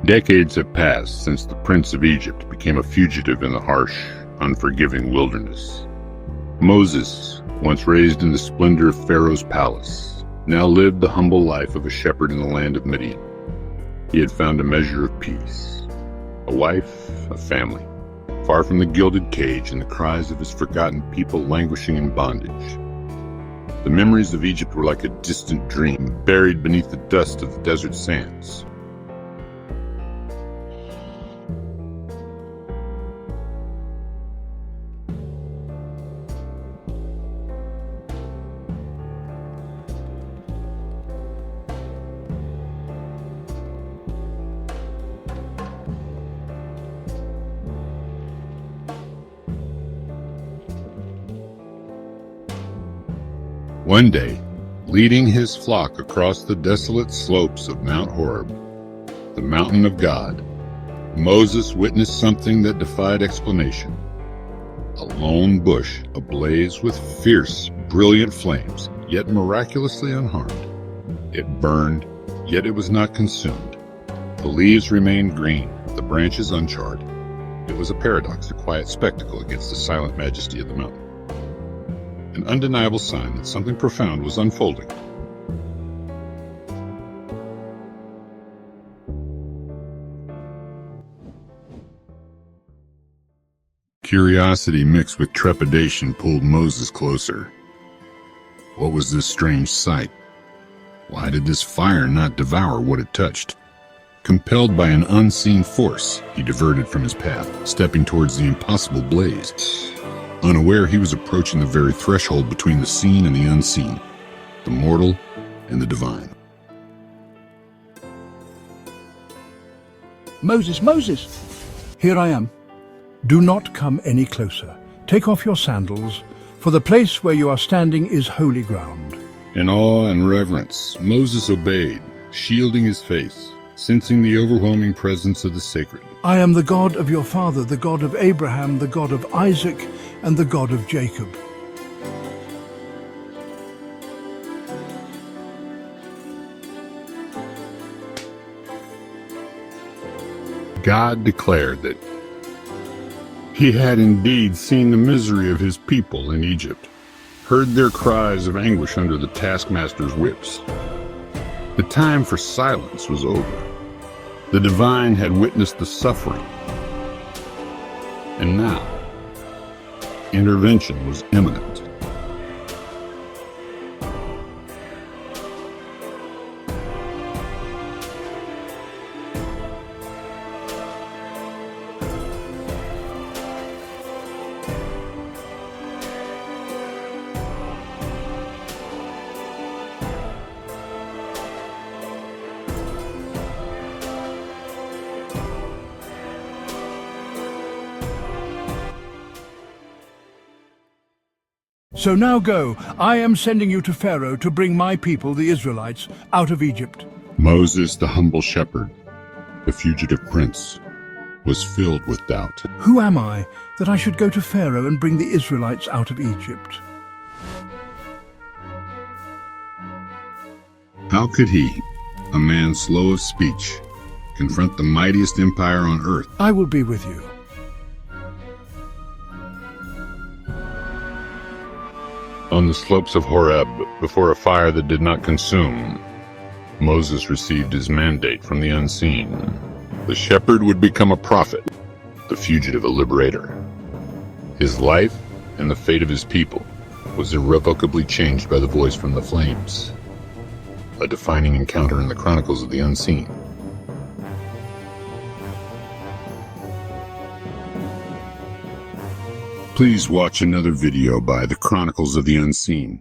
Decades have passed since the Prince of Egypt became a fugitive in the harsh, unforgiving wilderness. Moses, once raised in the splendor of Pharaoh's palace, now lived the humble life of a shepherd in the land of Midian. He had found a measure of peace, a wife, a family, far from the gilded cage and the cries of his forgotten people languishing in bondage. The memories of Egypt were like a distant dream buried beneath the dust of the desert sands. One day, leading his flock across the desolate slopes of Mount Horeb, the mountain of God, Moses witnessed something that defied explanation. A lone bush ablaze with fierce, brilliant flames, yet miraculously unharmed. It burned, yet it was not consumed. The leaves remained green, the branches uncharred. It was a paradox, a quiet spectacle against the silent majesty of the mountain. An undeniable sign that something profound was unfolding. Curiosity mixed with trepidation pulled Moses closer. What was this strange sight? Why did this fire not devour what it touched? Compelled by an unseen force, he diverted from his path, stepping towards the impossible blaze. Unaware, he was approaching the very threshold between the seen and the unseen, the mortal and the divine. Moses, Moses! Here I am. Do not come any closer. Take off your sandals, for the place where you are standing is holy ground. In awe and reverence, Moses obeyed, shielding his face, sensing the overwhelming presence of the sacred. I am the God of your father, the God of Abraham, the God of Isaac, and the God of Jacob. God declared that he had indeed seen the misery of his people in Egypt, heard their cries of anguish under the taskmaster's whips. The time for silence was over. The divine had witnessed the suffering, and now intervention was imminent. So now go. I am sending you to Pharaoh to bring my people, the Israelites, out of Egypt. Moses, the humble shepherd, the fugitive prince, was filled with doubt. Who am I that I should go to Pharaoh and bring the Israelites out of Egypt? How could he, a man slow of speech, confront the mightiest empire on earth? I will be with you. On the slopes of Horeb, before a fire that did not consume, Moses received his mandate from the unseen. The shepherd would become a prophet, the fugitive a liberator. His life and the fate of his people was irrevocably changed by the voice from the flames, a defining encounter in the chronicles of the unseen. Please watch another video by The Chronicles of the Unseen.